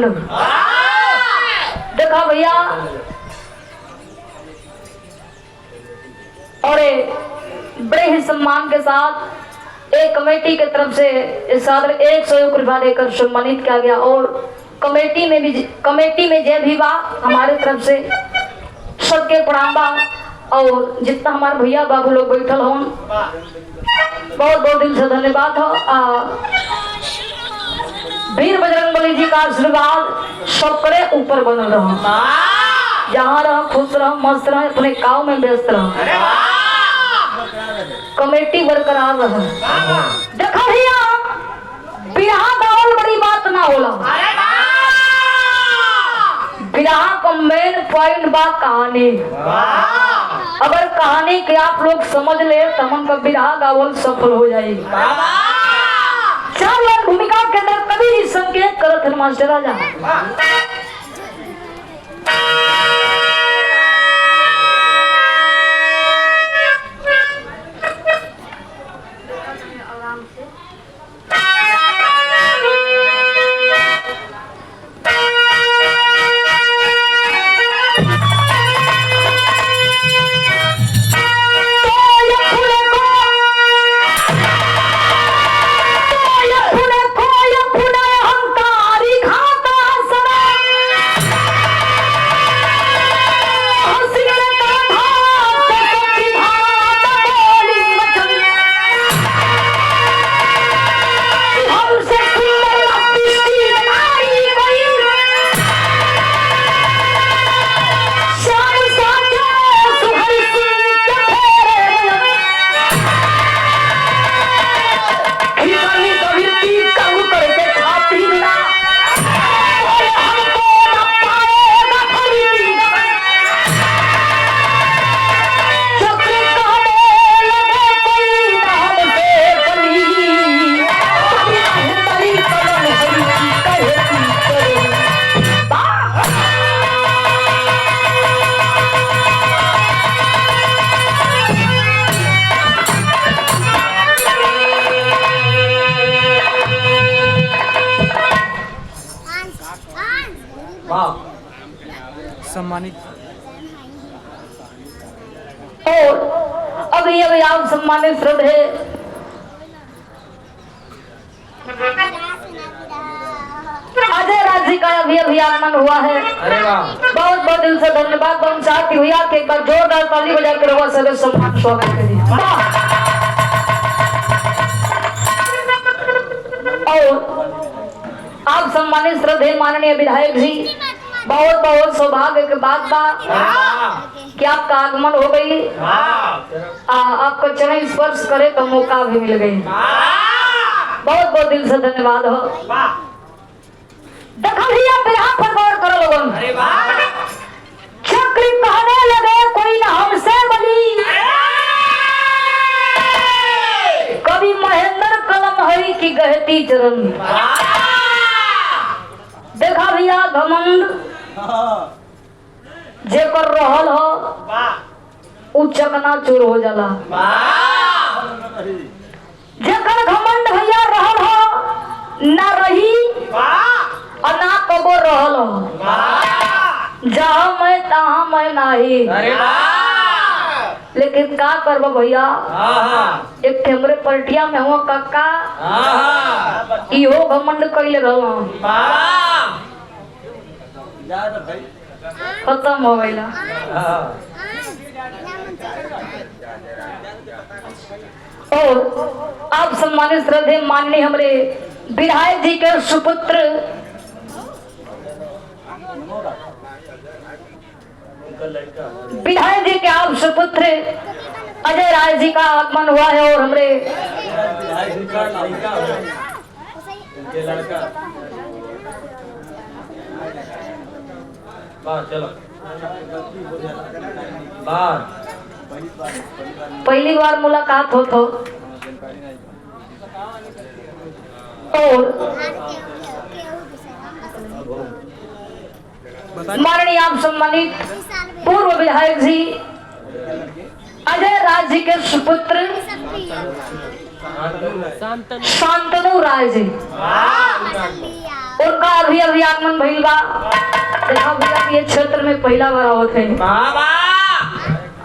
घमंड। देखा भैया, और बड़े ही सम्मान के साथ एक कमेटी की तरफ से इस सादर 101 रुपया देकर सम्मानित किया गया। और कमेटी में जय भी बा हमारे तरफ से सबके प्रणाम बा। और जितना हमारे भैया बाबू लोग बैठल हों, बहुत बहुत दिल से धन्यवाद हो। वीर बजरंगबली जी का आशीर्वाद सबके ऊपर बनल रहो, जहाँ रहो खुश रहो, मस्त रहो, अपने काम में व्यस्त रहो, कमेटी बरकरार रहो। देखो भैया, बिरहा गावल बड़ी बात ना होला, बिरहा का मेन पॉइंट बा कहानी। अगर कहानी के आप लोग समझ ले तो हमका बिरहा गावल सफल हो जाएगी। चार लोग भूमिका के अंदर कभी भी संकेत करत है मास्टर राजा। सम्मानित और अभी अभी आप सम्मानित श्रद्धे अजय राज जी का अभी अभी आगमन हुआ है। अरे वाह, बहुत बहुत दिल से धन्यवाद। हम चाहती हुई आपके एक बार जोरदार ताली बजा कर हुआ सभी सम्मान स्वागत करिए। और आप सम्मानित श्रद्धे माननीय विधायक जी, बहुत बहुत सौभाग्य के बात बा कि आपका आगमन हो गई। आपको चरण स्पर्श करे तो मौका भी मिल गई। बहुत बहुत दिल से धन्यवाद हो। देखो भैया, बिरहा पर गौर करो लोगों। चक्र कहने लगे कोई ना हमसे बली, कभी महेंद्र कलम हरि की गहती चरण। देखा भैया, घमंड जेकर रहल हो उ चकनाचूर हो जाला। जेकर घमंड भैया रहल हो ना रही और ना कबो रहल हो, जहाँ मैं तहाँ मैं नाही। लेकिन का करबो भैया, एक ठेमरे पलटिया में हुआ काका इहो घमंड कैले रहल, खत्म हो गई। और आप सम्मानित श्रद्धे माननीय हमारे विधायक जी के सुपुत्र विधायक जी के आप सुपुत्र अजय राज जी का आगमन हुआ है। और हमारे चलो पहली बार मुलाकात हो तो। और माननीय आप सम्मानित पूर्व विधायक जी अजय राज जी के सुपुत्र शांतनु राय जी, उनका अभी अभी आगमन भइल बा। देखा भैया ये क्षेत्र में पहला बार आवत है।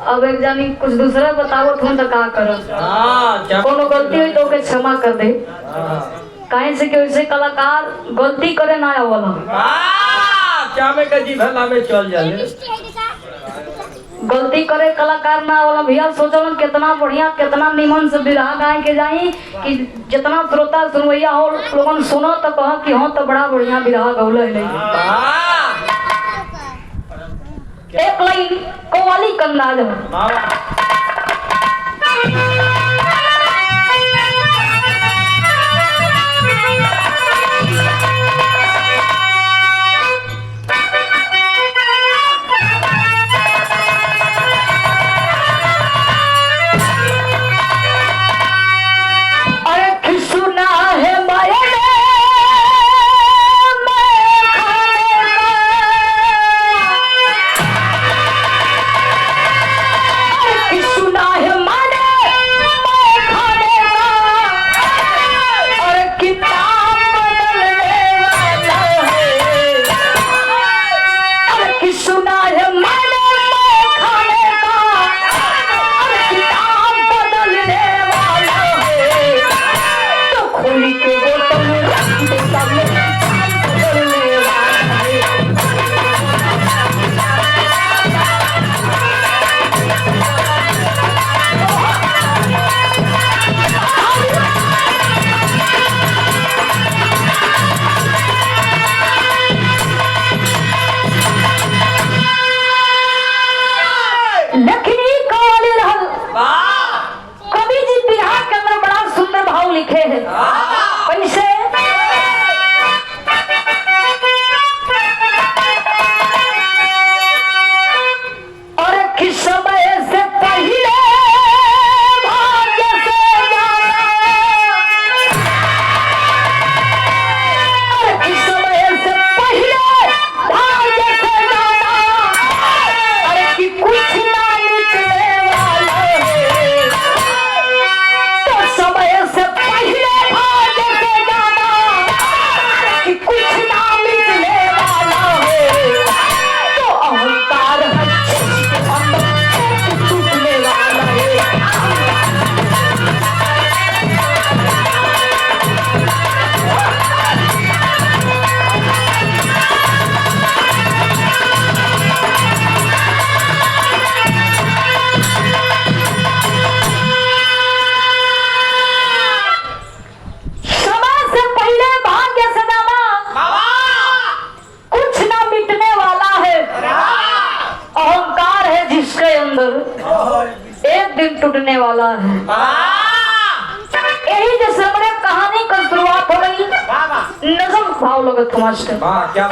अब एक जानी कुछ दूसरा बताओ तुम तो का करब। कोनो गलती हुई तो ओके क्षमा कर दे। काहे से कि वैसे कलाकार गलती करे ना आवला। क्या में कजी भला में चल जाले। गलती करे कलाकार ना वाला भैया सोचलन कितना बढ़िया कितना निमन से बिरहा गाय के जाई कि जितना श्रोता सुनवैया हो लोगन सुनो तो कह कि हाँ तो बड़ा बढ़िया बिरहा गौले है। एक लाइन कव्वाली का अंदाज है। एक दिन टूटने वाला है। यही जैसे हमारे कहानी का शुरुआत हो गई नज़म भाव लगत मास्टर। क्या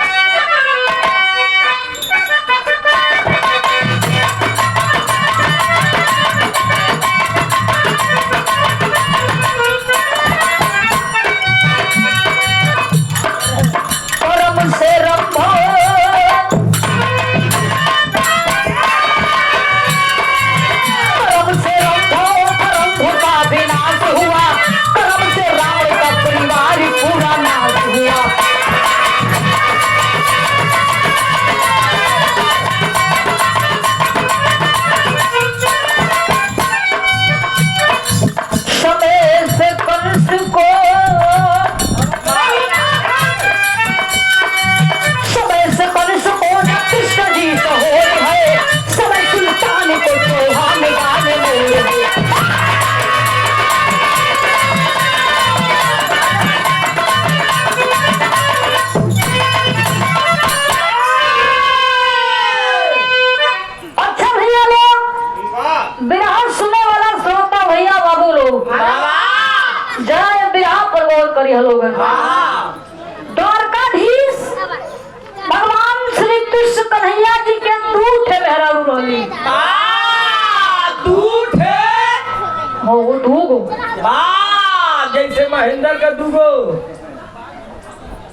द्वारकाधीश भगवान श्री कृष्ण कन्हैया जी के दूठे मेहरारू रहली। दूठे हो दूगो जैसे महेंद्र का दूगो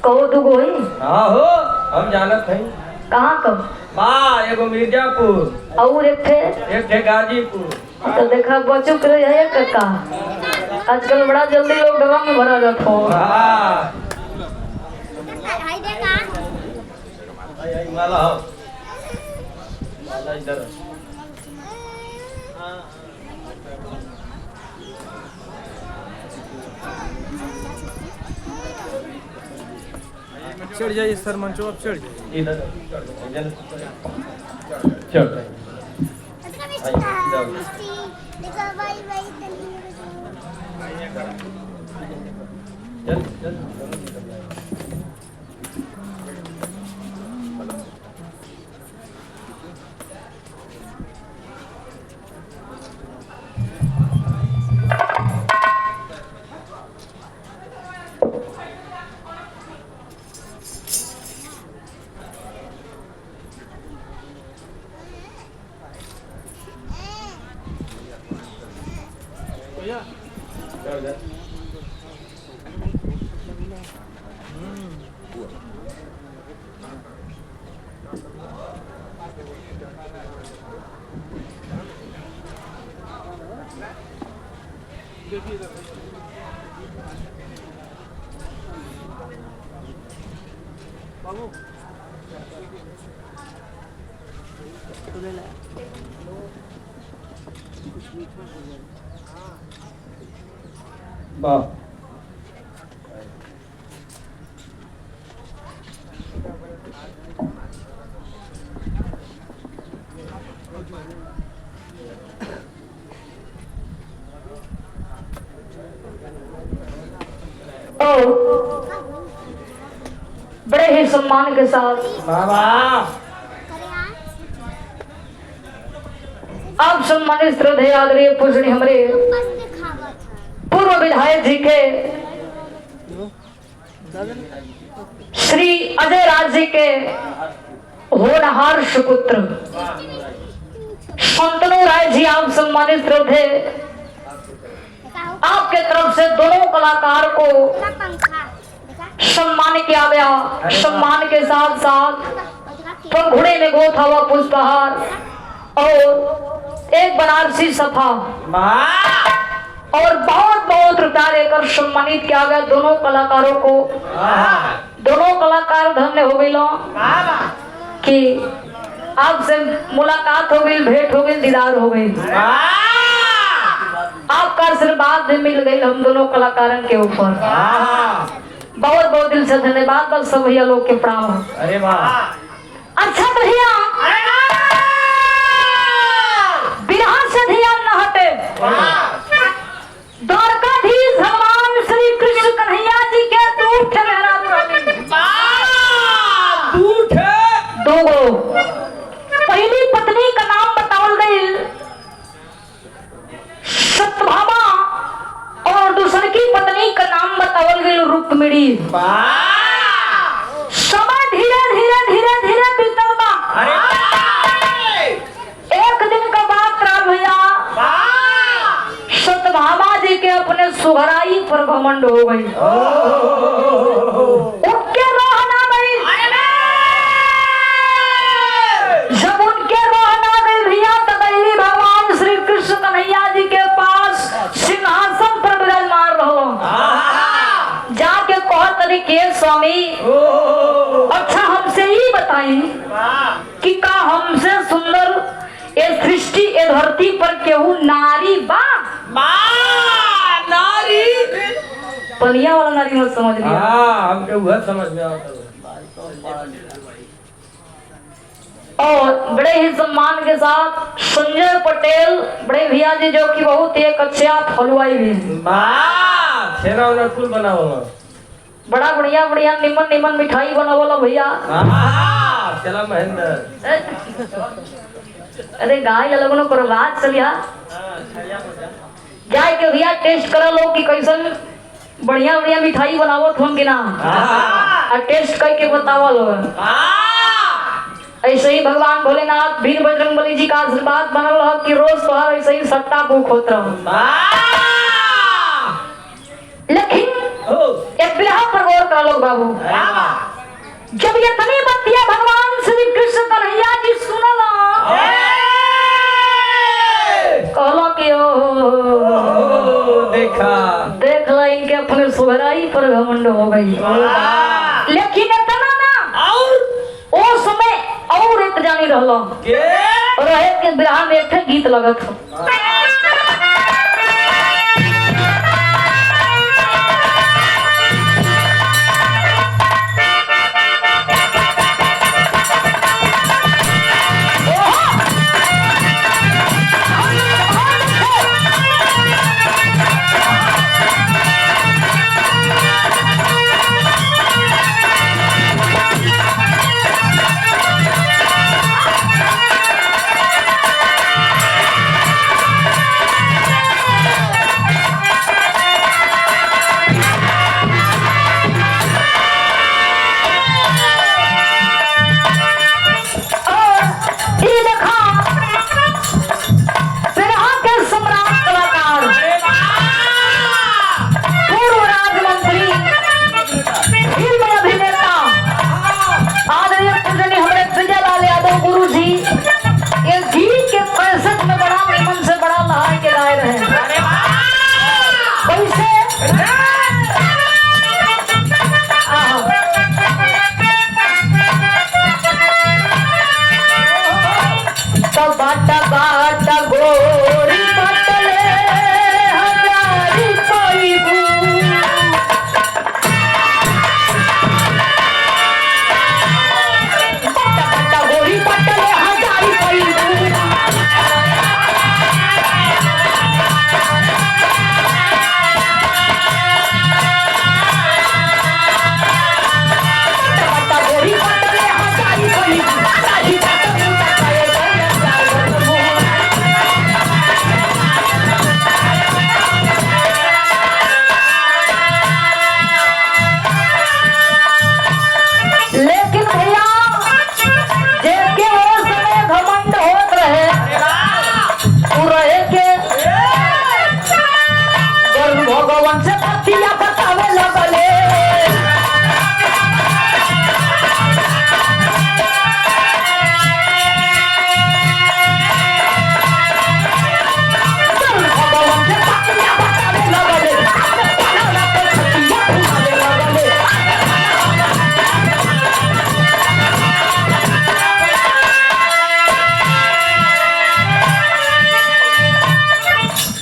कहो दूगो ही हो हम जानत हैं। कहाँ कब एगो मिर्जापुर और एक थे गाजीपुर। तो देखा बच्चों के है कक्का आजकल बड़ा जल्दी लोग डबा में भरा जाता हो। आई माला हो माला इधर चढ़ जाइए सर मंचो आप चढ़ जाइए इधर चल चल चल वाह और बड़े ही सम्मान के साथ बाबा आप सम्मानित श्रद्धेय आदरणीय पूजनीय हमारे पूर्व विधायक जी के श्री अजय राज जी के होनहार सुपुत्र शांतनु राय जी, आप सम्मानित श्रद्धेय, आपके तरफ से दोनों कलाकार को सम्मान किया गया। सम्मान के साथ साथ पंखुड़े में गोथा हुआ पुष्पहार और एक बनारसी सफा और बहुत बहुत रुपया लेकर सम्मानित किया गया दोनों कलाकारों को। दोनों कलाकार धन्य हो गए कि आपसे मुलाकात हो गई, भेंट हो गई, दीदार हो गई, आपका आशीर्वाद भी मिल गई हम दोनों कलाकारों के ऊपर। बहुत बहुत दिल से धन्यवाद। बस सब भैया लोग के प्रणाम। अरे वाह अच्छा भैया बिरहा से ध्यान न हटे, द्वारकाधीश भगवान श्री कृष्ण कन्हैया जी के दूठ दो पहली पत्नी का नाम बताओल गई सत्यभामा और दूसरी की पत्नी का नाम बताओल गई रुक्मिणी। समय धीरे धीरे धीरे धीरे बीतल बा। एक दिन का बात रहा भैया, सत्यभामा जी के अपने सुघराई पर घमंड हो गई, उनके रोह ना गई। जब उनके रोह ना गई भैया तो गई भगवान श्री कृष्ण कन्हैया जी के पास सिंहासन पर विराजमान रहो। जाके कह तरीके स्वामी अच्छा हमसे ही बताई कि का हमसे सुंदर ये सृष्टि ये धरती पर केहू नारी बा? नारी पनिया वाला नारी मत समझ लिया। हमके वह समझ में आता और बड़े ही सम्मान के साथ संजय पटेल बड़े भैया जी जो कि बहुत एक अच्छे आप हलवाई भी हैं। छेना उना कुल बनावला बड़ा बढ़िया बढ़िया निमन निमन मिठाई बनावला भैया। चला महेंद्र अरे गाय लगनो पर बात चलिया जाए के भैया टेस्ट करा लो कि कैसन बढ़िया बढ़िया मिठाई बनावत हम कि ना, और टेस्ट करके बतावा लो। ऐसे ही भगवान भोलेनाथ वीर बजरंगबली जी का आशीर्वाद बनल रहा कि रोज तोहर ऐसे ही सट्टा बुक होत रहा। लेकिन एक बिरहा पर गौर कर लो बाबू, जब ये तनी बतिया भगवान श्री कृष्ण कन्हैया जी सुनला कहलो कि देख ला इनके अपने सुघराई पर घमंड हो गई। लेकिन इतना ना और वो समय जानी रहलो के रहे के बिरहा में एक ठे गीत लगत हो बाटा बाटा गोरी बटले हजारी पैबू बाटा बाटा गोरी बटले हजारी पैबू बाटा गोरी बटले हजारी पैबू हजारी पैबू लेकिन भैया जेके वो समय घमंड होत रहे तू रहे के वरुण भगवान से पतिया बतावे लगले वरुण भगवान से पतिया बतावे लगले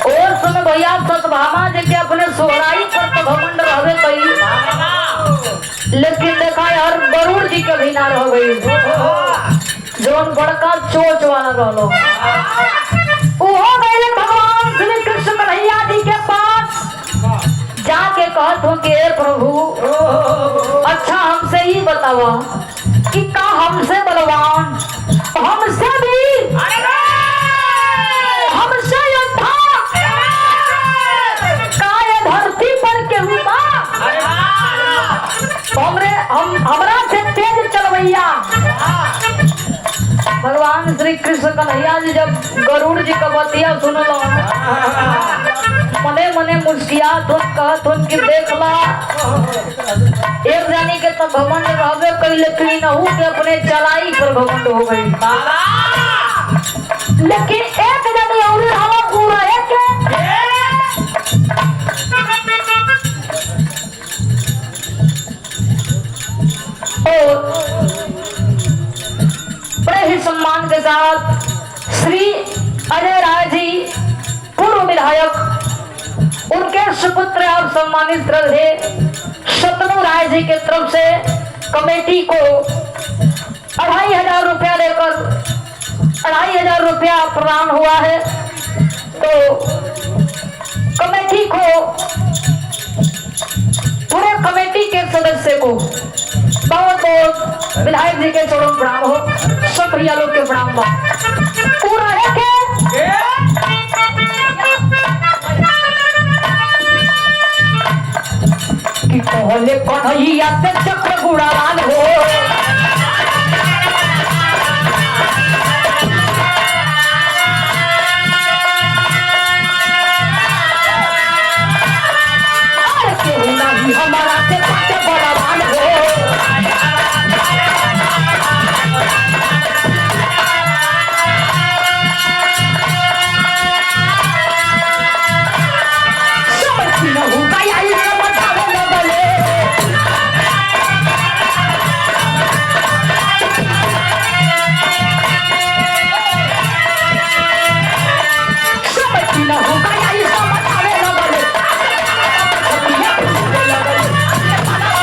और समय भैया सतभामा जी अपने सोहराई पर तो घमंड रहवे कई लेकिन देखा यार वरुण जी के भी ना रह गई जोन बड़का चोच वाला रहलो ओहो गए भगवान श्री कृष्ण कन्हैया जी के पास जाके कहत हो कि प्रभु अच्छा हमसे ही बतावा कि का हमसे बलवान हमसे भी हमसे योद्धा काय धरती पर के हुआ हमरा से तेज चलवैया भगवान श्री कृष्ण कन्हैया जी जब गरुड़ जी का बतिया सुनलो मने मने मुस्कियात हो कहत हो कि देखला एक जानी के तो घमंड रहबे कैले कि नहू के अपने चलाई पर घमंड हो गई लेकिन एक जानी और हवा पूरा एक और बड़े ही सम्मान के साथ श्री अजय राय जी पूर्व विधायक उनके सुपुत्र आप सम्मानित रहे शतनु राय जी के तरफ से कमेटी को 2500 रुपया लेकर 2500 रुपया प्रदान हुआ है तो कमेटी को पूरे कमेटी के सदस्य को बहुत बहुत विधायक जी के चरणों प्रणाम हो सब भैया लोग के प्रणाम बा पूरा एक कि पहले कन्हैया से चक्र गुड़ावान हो हमारा से सबसे बलवान हो समझ न होगा या ये समझावे न बने कि न हो गया ये समझ आवे लगल छतिया फूले लगल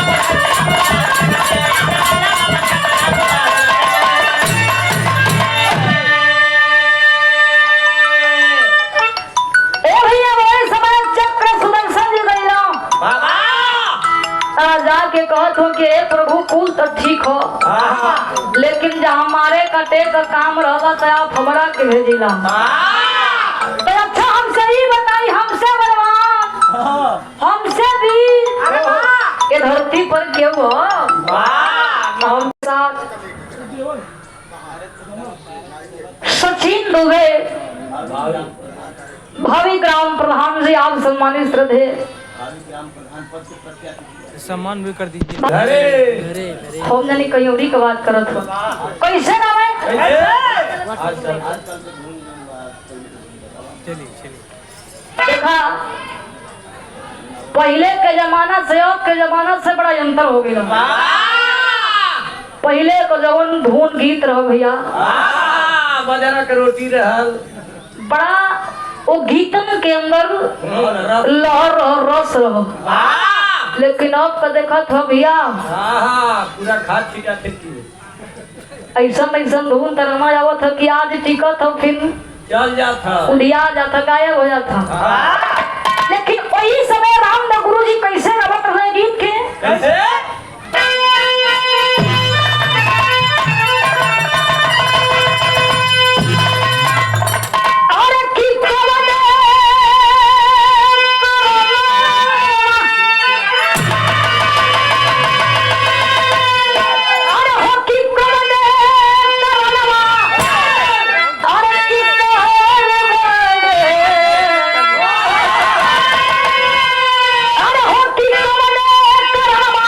ए भैया वही समय चक्र सुदर्शन जी गई राम बाबा जाके कहत हो कि हे प्रभु कुल तो ठीक हो लेकिन जहाँ हमारे कटे का काम रहता तो आप हमरा के भेजिला तो अच्छा हमसे ही बताई हमसे बलवान हमसे भी ये धरती पर क्यों हो हम साथ सचिन दुबे भावी ग्राम प्रधान जी आप सम्मानित श्रद्धे सम्मान भी कर दीजिए। अरे हम जानी कहीं और ही की बात करत हो कैसे नाम है चलिए चलिए। देखा पहले के जमाना से अब के जमाना से बड़ा अंतर हो गया पहले को जवन धुन गीत रहो भैया बाजारा के रोटी रहल बड़ा वो गीतन के अंदर लहर रस रहो लेकिन अब का देखा था भैया पूरा खाद छीटा थे ऐसा ऐसा धुन तरमा जावत था कि आज टिकट हो फिर चल जाता उड़िया जाता गायब हो जाता लेकिन वही समय रामदास गुरु जी कैसे गावत रहे गीत के कैसे अरे की कवने अरे हो की कवने करनवा अरे की अरे हो की कवने करनवा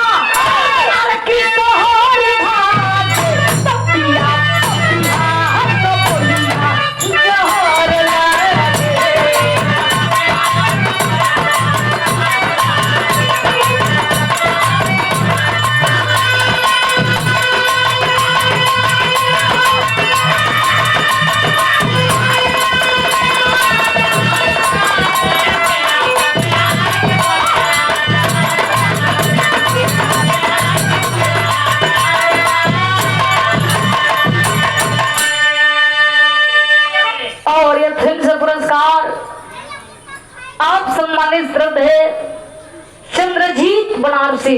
अरे की तोहर भाग तपिया तपिया तो बोलिया जोहर लागे और ये फिल्म से पुरस्कार आप सम्मानित श्रद्धे चंद्रजीत बनारसी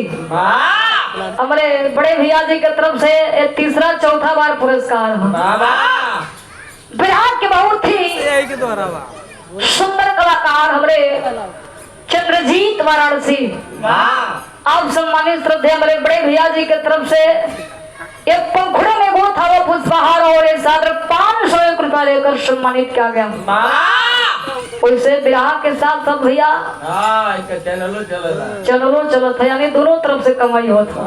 हमारे बड़े भैया जी की तरफ से ये तीसरा चौथा बार पुरस्कार है बाबा बिहार के बहुत ही यही के द्वारा बा सुंदर कलाकार हमारे चंद्रजीत वाराणसी आप सम्मानित श्रद्धे हमारे बड़े भैया जी की तरफ से एक पंखुड़े में वो था वो पुष्पहार और एक साथ 501 रुपया लेकर सम्मानित किया गया वैसे विराह के साथ सब भैया इसका चैनलो चलेला चलो चलो था यानी दोनों तरफ से कमाई होता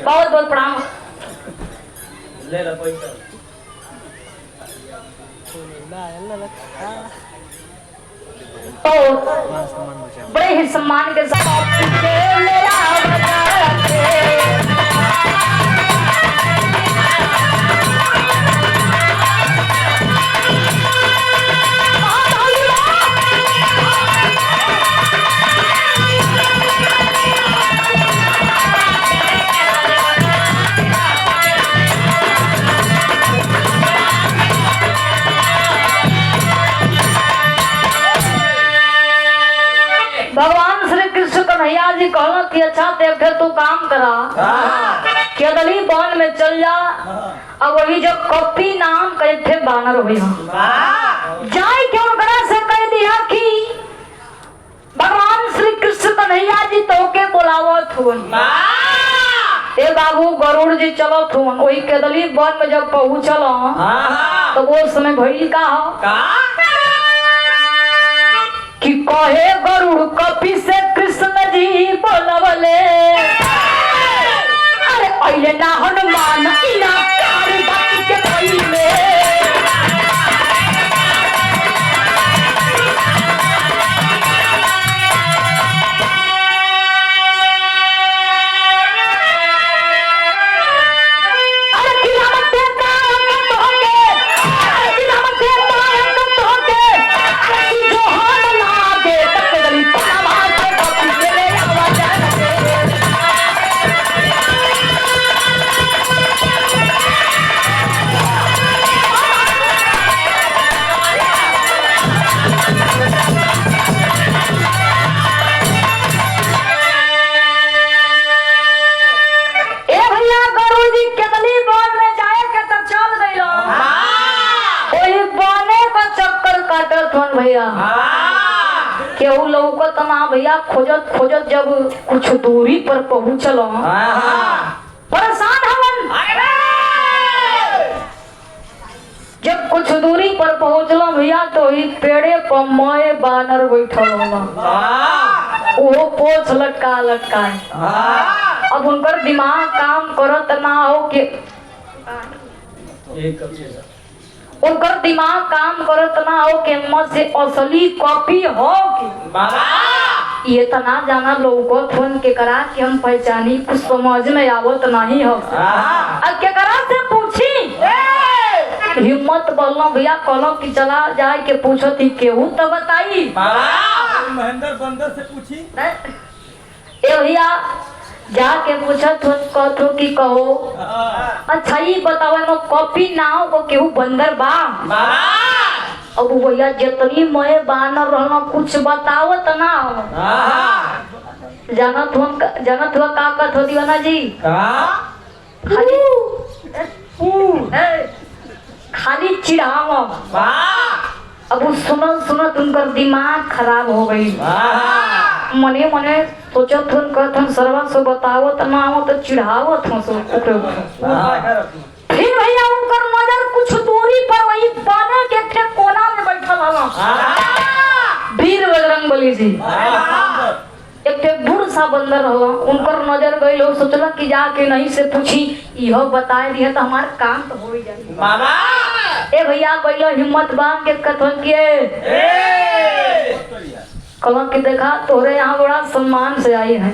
बहुत बहुत प्रणाम ले ला पैसा और बड़े ही सम्मान के साथ भगवान श्री कृष्ण कन्हैया जी कहला कि अच्छा देखे तू काम करा केदली वन में चल जा अब वही जो कपी नाम कहे थे बानर हुई जाए क्यों करा से कह दिया कि भगवान श्री कृष्ण कन्हैया जी तो के बुलावत हुन ए बाबू गरुड़ जी चलत हुन वही केदली वन में जब पहुंचल तो वो समय भइल का कि कहे गरुड़ कपि से कृष्ण जी बोलवले अरे अइले ना हनुमान इना कार बात के कइले अरे कि राम देवता अंगत होके कि राम देवता अंगत होके काटत हन भैया केहू लौकत ना भैया खोजत खोजत जब कुछ दूरी पर पहुंचल परेशान हवन जब कुछ दूरी पर पहुंचल भैया तो ही पेड़े पर मोए बानर बैठल वो पोछ लटका लटका अब उनकर दिमाग काम करत ना हो के उनकर दिमाग काम करत ना हो के मत से असली कॉपी हो के ये तना जाना लोगों फोन के करा कि हम पहचानी कुछ समझ में आवत नहीं हो अब के करा से पूछी हिम्मत बोलना भैया कहलो कि चला जाए के पूछो थी केहू तो बताई महेंद्र बंदर से पूछी ए भैया जाके पूछत हो कि कहो अच्छा ये बताओ नो कॉपी ना हो को केहू बंदर बा अब भैया जितनी मोए बानर रहना कुछ बतावत ना हो जानत हुआ का कथ हो दीवाना जी खाली खाली चिढ़ावा अब सुनत उनकर दिमाग खराब हो गई मने मने सोचत हन कहत सरवा सो बतावत ना हो तो चिढ़ावत हो सो फिर भैया उनकर नजर कुछ दूरी पर वही बाने के थे कोना में बैठल हवा वीर बजरंगबली जी एक थे बूढ़ सा बंदर हवा उनकर नजर गई लोग सोचला कि जाके नहीं से पूछी इहो बताए दिया तो हमार काम तो हो ही जाए ए भैया पहले हिम्मत बांध के कथन किए कहला कि देखा तोरे यहाँ बड़ा सम्मान से आई है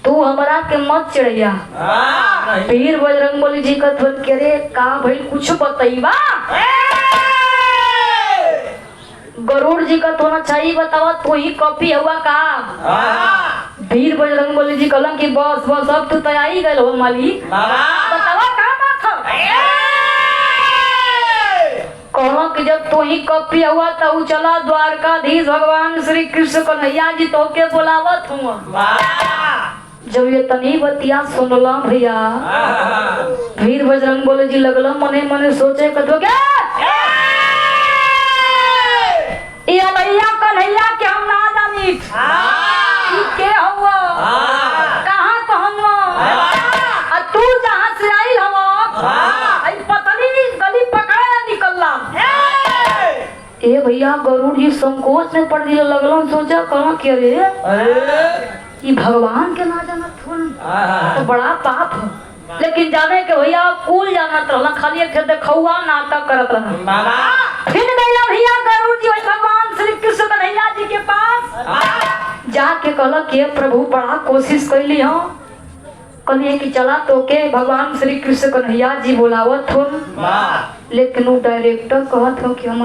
तू हमारा के मत चिड़ैया वीर बजरंगबली जी कथन के रे का भाई कुछ बतईबा गरुड़ जी का थोड़ा चाहिए बतावा तो ही कॉपी हुआ का वीर बजरंगबली जी कहला कि बस बस अब तू तैयारी गए हो मालिक बतावा का बात कहला कि जब तो ही कॉपी हुआ तो चला द्वारकाधीश भगवान श्री कृष्ण कन्हैया जी तो के बुलावत हूँ जब ये तनी बतिया सुनला भैया वीर बजरंगबली जी लगला मने मने सोचे कथो क्या ये भैया कन्हैया के हम ना जानी के हुआ कहाँ तो हम तू जहाँ से आई हवा पतली गली पकड़ा निकलला ए भैया गरुड़ जी संकोच में पड़ दिया लगला सोचा कहाँ के रे ये भगवान के ना जाना तो बड़ा पाप है लेकिन जाने के भैया कुल जाना रहला खाली एक देखौआ नाटक करत रहला फिर गया भैया गरुड़ जी भगवान श्री कृष्ण कन्हैया जी के पास जाके कहला कि प्रभु बड़ा कोशिश कैली हो कहलिए कि चला तो के भगवान श्री कृष्ण कन्हैया जी बुलावत हो लेकिन वो डायरेक्टर कहत हो कि हम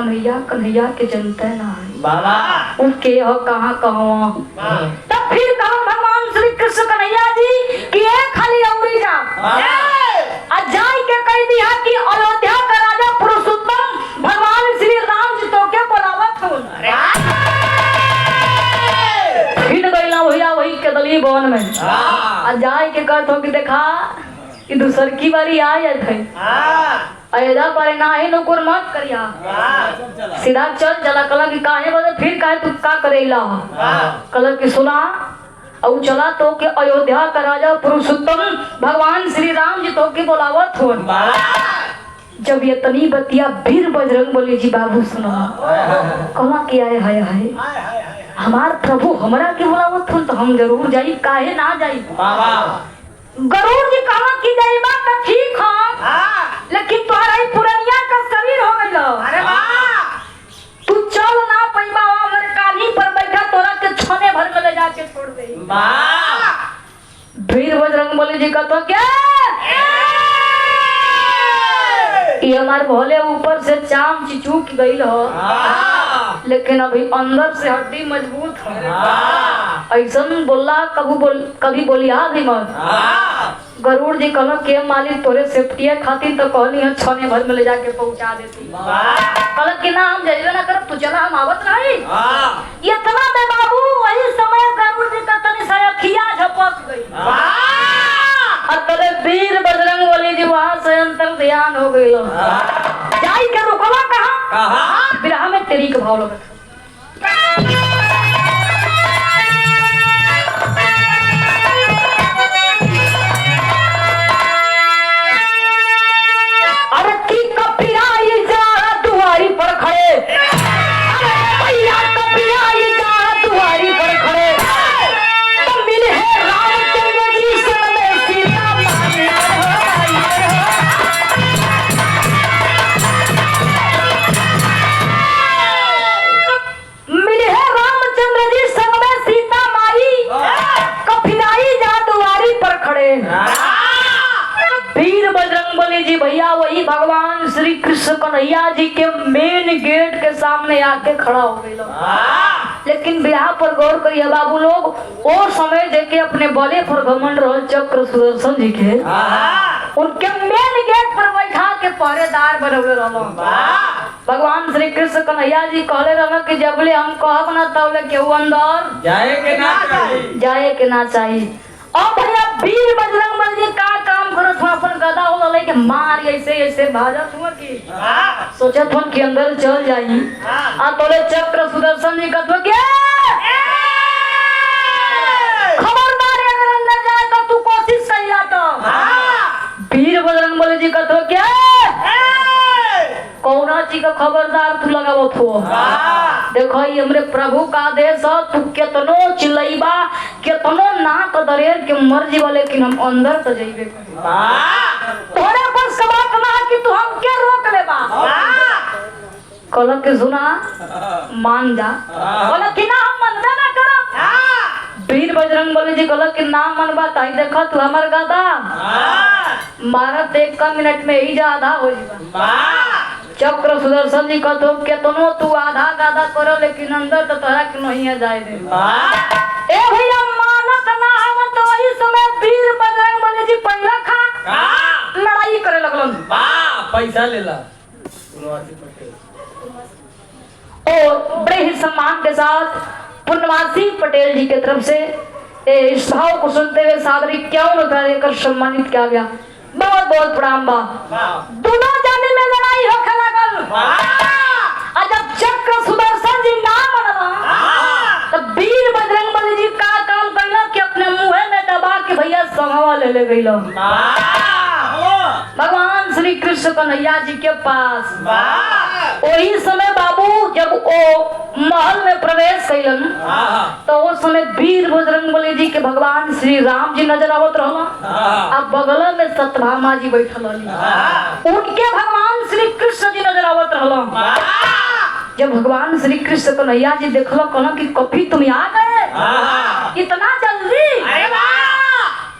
कन्हैया के जनते ना है उनके हो कहाँ कहाँ तब फिर कहा भगवान श्री कृष्ण कन्हैया जी कि खाली अमरी जा जाय के कह दिया कि अयोध्या का राजा पुरुषोत्तम भगवान श्री राम जी तो के बुलावत हो फिर गईला भैया वही के दली वन में जाय के कहत हो कि देखा कि दूसर की बारी आए थे अयोध्या पर ना ही नुकुर मत करिया सीधा चल चला कला कि काहे बोले फिर काहे तू का करेला कला कि सुना और चला तो के अयोध्या का राजा पुरुषोत्तम भगवान श्री राम जी तो के बुलावत हो जब ये तनी बतिया वीर बजरंगबली जी बाबू सुना कला कि आए हाय हाय हमार प्रभु हमरा के बुलावत हो तो हम जरूर जाई काहे ना जाई गरुड़ जी कहा कि जाइबा तो ठीक हो लेकिन तुम्हारा ही पुरनिया का शरीर हो गइल अरे वाह तू चल ना पैबा हमरे कानी पर बैठा तोरा के छने भर में ले जाके छोड़ दे वाह वीर बजरंगबली जी का तो क्या ये हमारे भोले ऊपर से चाम चिचूक गई हो लेकिन अभी अंदर से हड्डी मजबूत है ऐसा बोला कभी बोलिया भी मत गरुड़ जी कहलो के मालिक तोरे सेफ्टी खातिर तो कहनी है छने भर में ले जाके पहुंचा देती कहलो कि ना हम जइबे ना करब तू चला हम आवत नहीं इतना में बाबू वही समय गरुड़ जी का तनी सा अखिया झपक गई अतले वीर बजरंगबली जी वहां से अंतर ध्यान हो गई जाई के रुकवा कहां कहा बिरहा में तेरी का भाव लगत अरे की कपिराई जा दुआरी पर खड़े, अरे भैया कपिराई जा दुआरी पर खड़े, तो मिले है रामचंद्र जी से में सीता माई मिले है रामचंद्र जी संग में सीता माई, कपिराई जा दुआरी पर खड़े। वीर बजरंगबली जी भैया वही भगवान श्री कृष्ण कन्हैया जी के मेन गेट के सामने आके खड़ा हो गए। लेकिन ब्याह पर गौर करिए बाबू लोग, वो समय देखे अपने बले पर घमंड रहो चक्र सुदर्शन जी के उनके मेन गेट पर बैठा के पहरेदार बनौले रहो। भगवान श्री कृष्ण कन्हैया जी कहले रहो कि जबले हम कहब ना तबले केहू अंदर जाए के ना चाहिए, जाए के ना चाहिए। और भैया वीर बजरंगबली जी का काम करत हुआ अपन गदा हो लले के मार ऐसे ऐसे भाजत हुआ कि सोचत हुआ कि अंदर चल जाई। आ तोले चक्र सुदर्शन जी कहत हुआ कि खबरदार अंदर जाए तो तू कोशिश कइला तो वीर बजरंगबली जी कहत हुआ कि कौना चीज का खबरदार तू लगावत हो। देखो ये हमरे प्रभु का आदेश है, तू केतनो चिल्लाइबा केतनो नाक दरेर के मर्जी वाले लेकिन हम अंदर तो जाइबे तोरे पर सवाल ना कि तू हम के रोक लेबा। कहलक के सुना मान जा, कहलक कि ना हम मनबे ना करब। वीर बजरंगबली जी कहलक कि ना मनबा ताई देखा तू हमर गदा मारत एक का मिनट में ही जा आधा हो जाबा। चक्र सुदर्शन जी कहतो केतनो तू आधा गादा करो लेकिन अंदर तो तोरा के नहीं जाए दे। ए भैया मानत ना हम तो वही समय वीर बजरंगबली जी पहला खा लड़ाई करे लगलन। पैसा लेला और बड़े ही सम्मान के साथ पूर्णवासी पटेल जी की तरफ से इस भाव को सुनते हुए सादरी 51 रुपया देकर सम्मानित किया गया। बहुत बहुत प्रणाम बा। दोनों जाने में लड़ाई होखे लगल। जब चक्र सुदर्शन जी ना मनला तब वीर बजरंगबली जी का काम कैला कि अपने मुंह में दबा के भैया संगवा ले गइलो भगवान श्री कृष्ण कन्हैया जी के पास। वही समय बाबू जब वो महल में प्रवेश कैलन तो उस समय वीर बजरंगबली जी के भगवान श्री राम जी नजर आवत रहला। अब बगल में सत्यभामा जी बैठल रहली, उनके भगवान श्री कृष्ण जी नजर आवत रहला। जब भगवान श्री कृष्ण कन्हैया जी देखल कहला कि कभी तुम आ गए इतना जल्दी।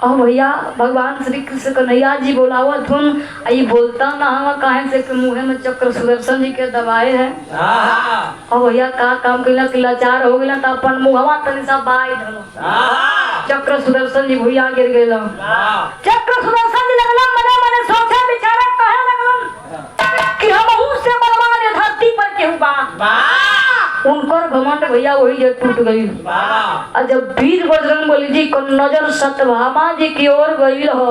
और भैया भगवान श्री कृष्ण कन्हैया जी बोलावत हूँ आई बोलता ना हम काहे से कि मुँह में चक्र सुदर्शन जी के दबाए है। और भैया का काम कैला कि लाचार हो गया तो अपन मुहवा तनी सा बाई धलो। चक्र सुदर्शन जी भैया गिर गए। चक्र सुदर्शन जी लगला मने मने सोचे बेचारा कहे लगलन कि हम से बलवान धरती पर केहू बा। उनकर घमंड भैया वही जे टूट गई। और जब वीर बजरंगबली जी को नजर सत्यभामा जी की ओर गई हो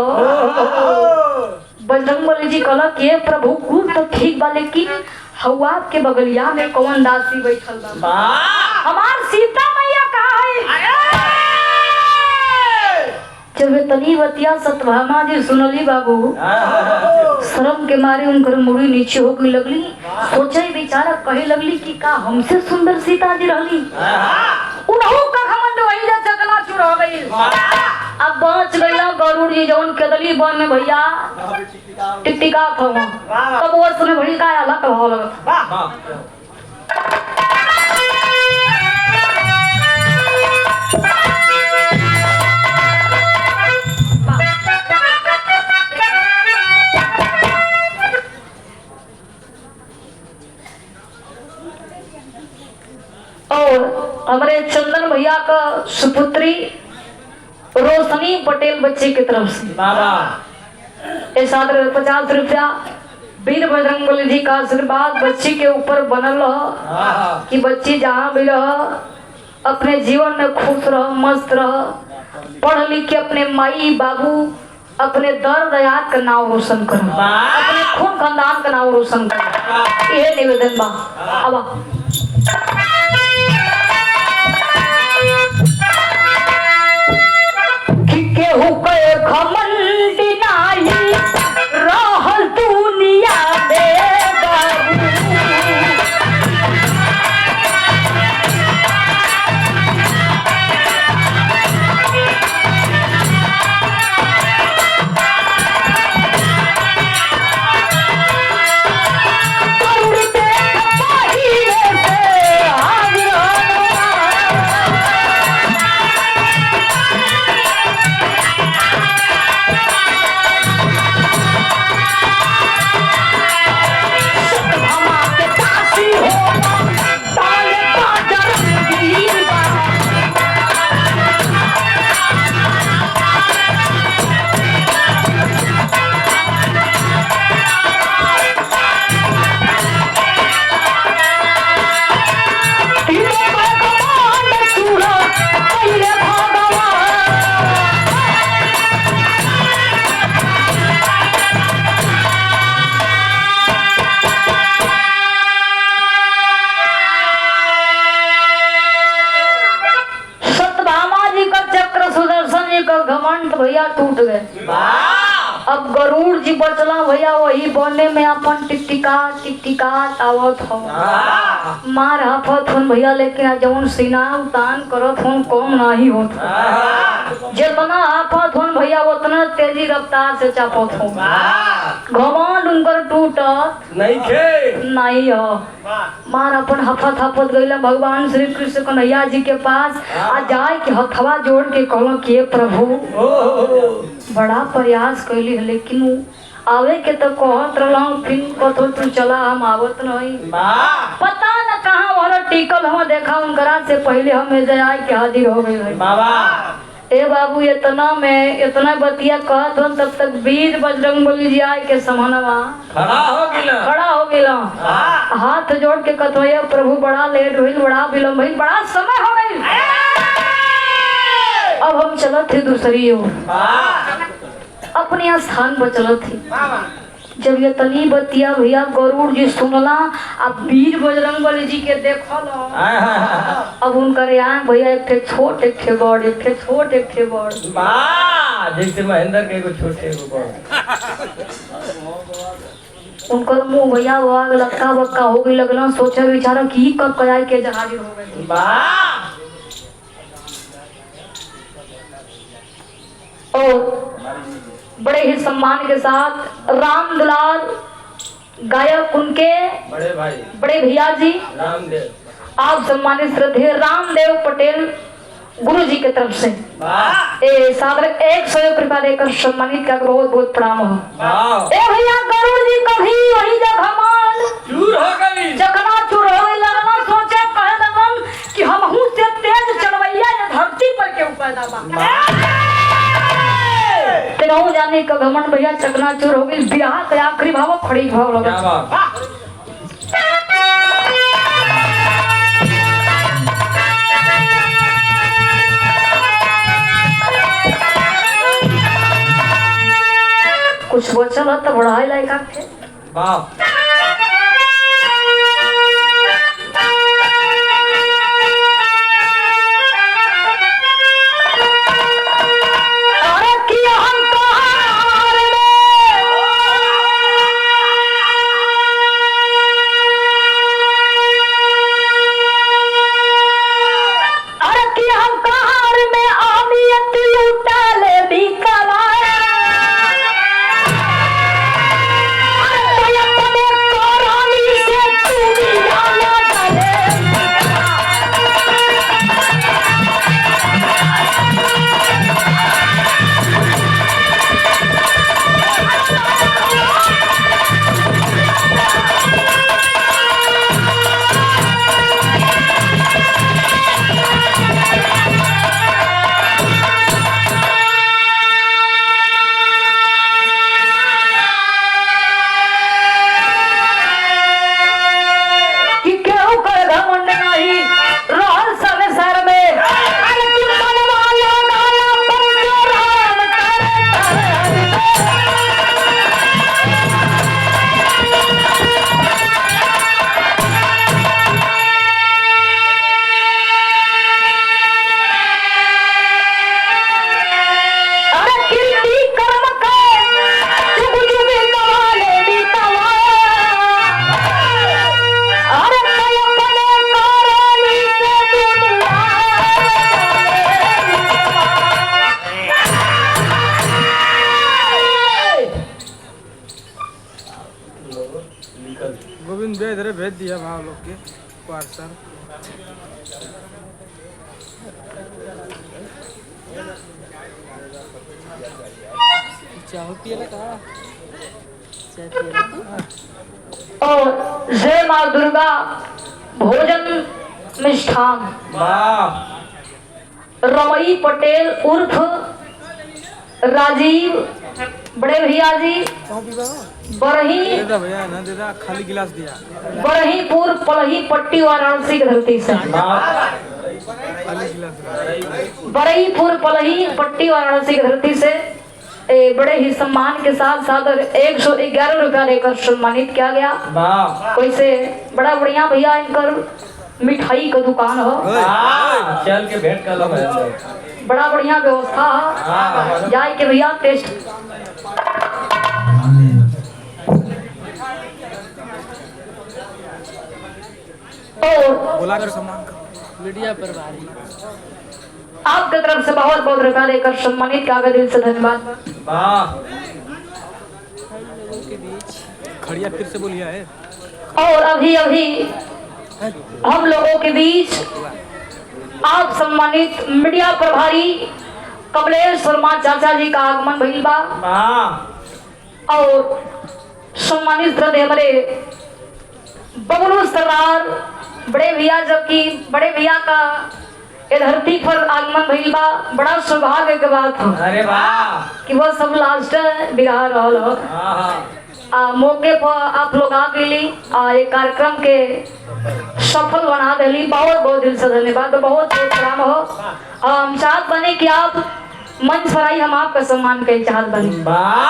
बजरंगबली जी कहला कि प्रभु कुल तो ठीक बा लेकिन हवा के बगलिया में कौन दासी बैठल बा हमार सीता मैया कहाँ है। जब तनी बतिया सत्यभामा जी सुनली बाबू शर्म के मारे उनकर मुड़ी नीचे हो गई लगली। सोचे बेचारा कहे लगली कि का हमसे सुंदर सीता जी रहली। उनहु का घमंड वही जा चकना चूर हो गई। अब बच गया गरुड़ जी जौन केदली बन में भैया टिकटिका खवा तब वो सुने भड़ी का अलग भाव लगा। और हमारे चंदन भैया का सुपुत्री रोशनी पटेल बच्चे की तरफ से 50 रुपया वीर बजरंगबली जी का आशीर्वाद बच्ची के ऊपर बनल रह कि बच्ची जहाँ भी रह अपने जीवन में खुश रह मस्त रह पढ़ लिख के अपने माई बाबू अपने दर्द याद का नाम रोशन करो, अपने खून खानदान का नाम रोशन करो। ये निवेदन बा। अब कि केहू के घमंड नाही रहल दुनिया में बाबू। घमंड भैया टूट गए। अब गरुड़ जी बचला भैया वही बोलने में अपन टिकटिका आवत हो। मार हाफत हन भैया लेके जौन सीना उतान करत हन कम नहीं होत। जितना हाफत हन भैया उतना तेजी रफ्तार से चापत हो। घमंड उनकर टूटत नहीं हो। मार अपन हफत हफत गईला भगवान श्री कृष्ण कन्हैया जी के पास आ जाए के हथवा जोड़ के कहलो कि प्रभु बड़ा प्रयास कैली लेकिन आवे के तो कहत रहूं फिर कतो तू चला हम आवत नहीं। पता न कहाँ वाला टिकल हम देखा उनकरा से पहले हमें जाए के हाजिर हो गई बाबा। ए बाबू इतना बतिया कहत हन तब तक वीर बजरंगबली जी आए के समानवा खड़ा हो गिला। हाथ जोड़ के कथवैया प्रभु बड़ा लेट हुई, बड़ा विलम्ब हुई, बड़ा समय हो गई। अब हम चलत थे दूसरी ओर, अपने स्थान पर चलत थे। जब ये तनी बतिया भैया गरुड़ जी सुनला अब वीर बजरंगबली जी के देखल। अब उनकर यहाँ भैया एक थे छोट एक थे बड़, एक थे छोट एक थे बड़। जैसे महेंद्र के छोटे उनकर मुंह भैया वाग लक्का बक्का हो गई। लगना सोचा विचारा कि कब कजाए के हाजिर हो गई। और बड़े ही सम्मान के साथ राम दुलाल गायक उनके बड़े भैया जी रामदेव, आप सम्मानित श्रद्धेय रामदेव पटेल गुरु जी के तरफ से सादर 101 रुपया देकर सम्मानित का बहुत बहुत प्रणाम हो। भैया गरुड़ जी कभी वही जगह चूर हो गई, जखना चूर हो गई। लगना सोचे कहे लगन कि हमहू से तेज चढ़वैया या धरती पर के पैदा बा। तेनाऊ जाने का घमंड भैया चकनाचूर हो गई। बिहार के आखिरी भाव खड़ी भाव लगा। कुछ बचल तो बढ़ाई लायका थे। अपने भेज दिया भाव लोग के पार्सल। चाय पियला का? चाय पियला और जय माँ दुर्गा भोजन मिष्ठान वाह रमई पटेल उर्फ राजीव बड़े भैया जी बरही दे दा भैया, ना दे दा, खाली गिलास दिया। बरहीपुर पलही पट्टी वाराणसी की धरती से खाली गिलास दिया। बरहीपुर पलही पट्टी वाराणसी की धरती से बड़े ही सम्मान के साथ साथ 111 रुपया देकर सम्मानित किया गया। वाह वैसे बड़ा बढ़िया भैया इनकर मिठाई का दुकान हो, चल के भेंट कर लो भाई। बड़ा बढ़िया व्यवस्था है, जाए के भैया टेस्ट। और बोला कर सामान का मीडिया पर भारी आपकी तरफ से बहुत बहुत रुपया देकर सम्मानित किया गया, दिल से धन्यवाद। वाह लोगों के बीच खड़िया फिर से बोलिया है। और अभी अभी हम लोगों के बीच आप सम्मानित मीडिया प्रभारी कमलेश वर्मा चाचा जी का आगमन भइल बा। वाह और सम्मानित श्रद्धेय हमारे बबलू सरदार बड़े भैया, जबकि बड़े भैया का ये धरती पर आगमन भइल बा, बड़ा सौभाग्य के बात हो अरे वाह कि वह सब लास्ट बिहार रहल हो। मौके पर आप लोग आ गई ये कार्यक्रम के सफल बना दिली, बहुत बहुत दिल से धन्यवाद, बहुत बहुत प्रणाम हो। हम चाहत बने कि आप मंच पर आई, हम आपका सम्मान के चाहत बने। वाह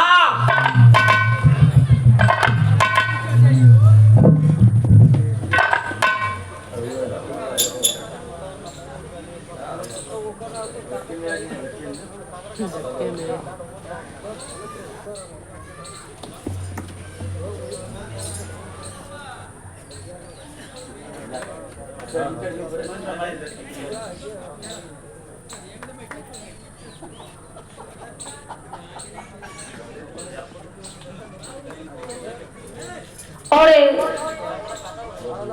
धक्के में और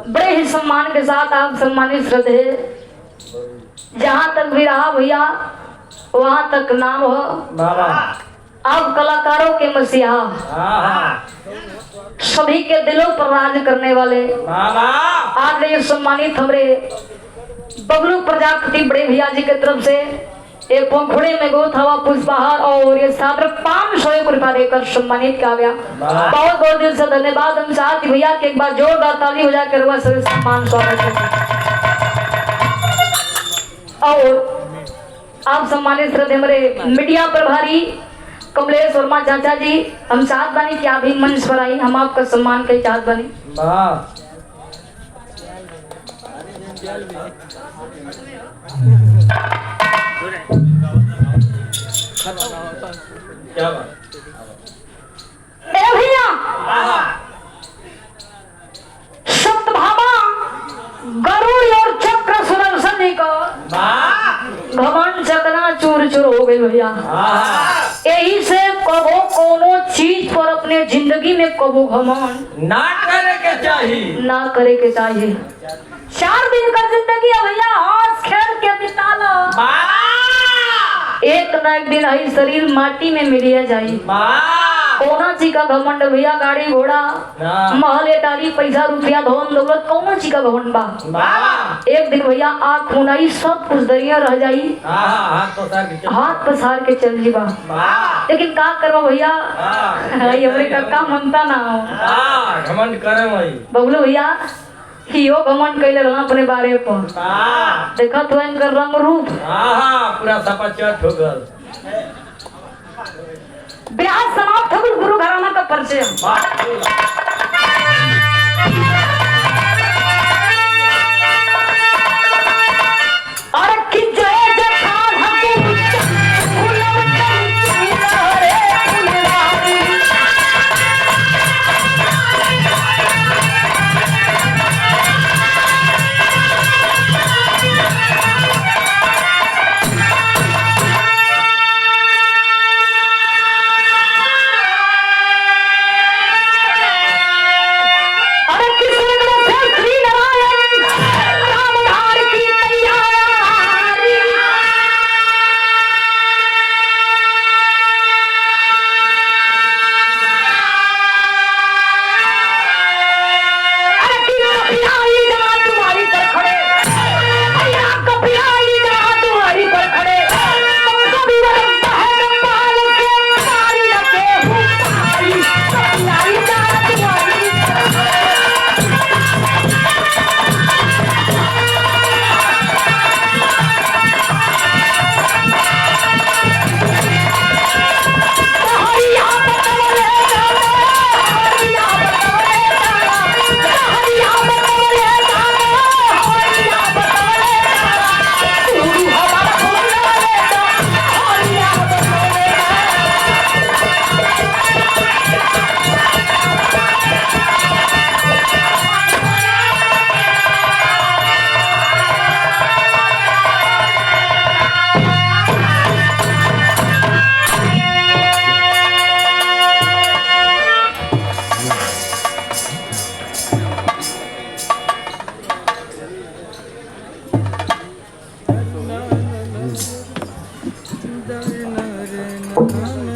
बड़े ही सम्मान के साथ आप सम्मानित श्रद्धेय, जहाँ तक भी रहा भैया वहाँ तक नाम हो। वाह आप कलाकारों के मसीहा, सभी के दिलों पर राज करने वाले वाह आज ये सम्मानित हमारे बबलू प्रजापति बड़े भैया जी की तरफ से एक पंखुड़े में गोथ हवा पुष्पहार और ये छात्र 501 रुपया देकर सम्मानित किया गया। बहुत बहुत दिल से धन्यवाद। हम चाहते भैया के एक बार जोरदार ताली हो जाकर वह सभी सम्मान स्वागत है। और आप सम्मानित श्रद्धेय हमारे मीडिया प्रभारी कमलेश वर्मा चाचा जी, हम चाहत बनी कि आप ही मंच पर आई, हम आपका सम्मान के चाहत बनी। वाह क्या बात ए भैया सप्तभामा गरुड़ और चक्र सुदर्शन जी का घमंड चकना चूर चूर हो गई भैया। यही से कबो कोनो चीज पर अपने जिंदगी में कबो घमंड ना करे के चाहिए, ना करे के चाहिए। 4 दिन का जिंदगी है भैया, हंस खेल के बिता लो, एक ना एक दिन आई शरीर माटी में मिलिए जाई। कौना चीज का घमंड भैया, गाड़ी घोड़ा महल अटारी पैसा रुपया धन दौलत कौना चीज का घमंड बा। एक दिन भैया आँख मुनाई सब कुछ दरिया रह जाई, हाथ पसार के चल जीवा। लेकिन का करवा भैया, हमरे काका मनता ना हो घमंड करे भाई बबलू भैया, यो घमंड कैले रहना अपने बारे पर। देखा तो इनकर रंग रूप पूरा सपाचट हो गल। ब्याह समाप्त हो गई, गुरु घराना का परिचय। और कि जय जयकार हमको ना रे ना रे ना ना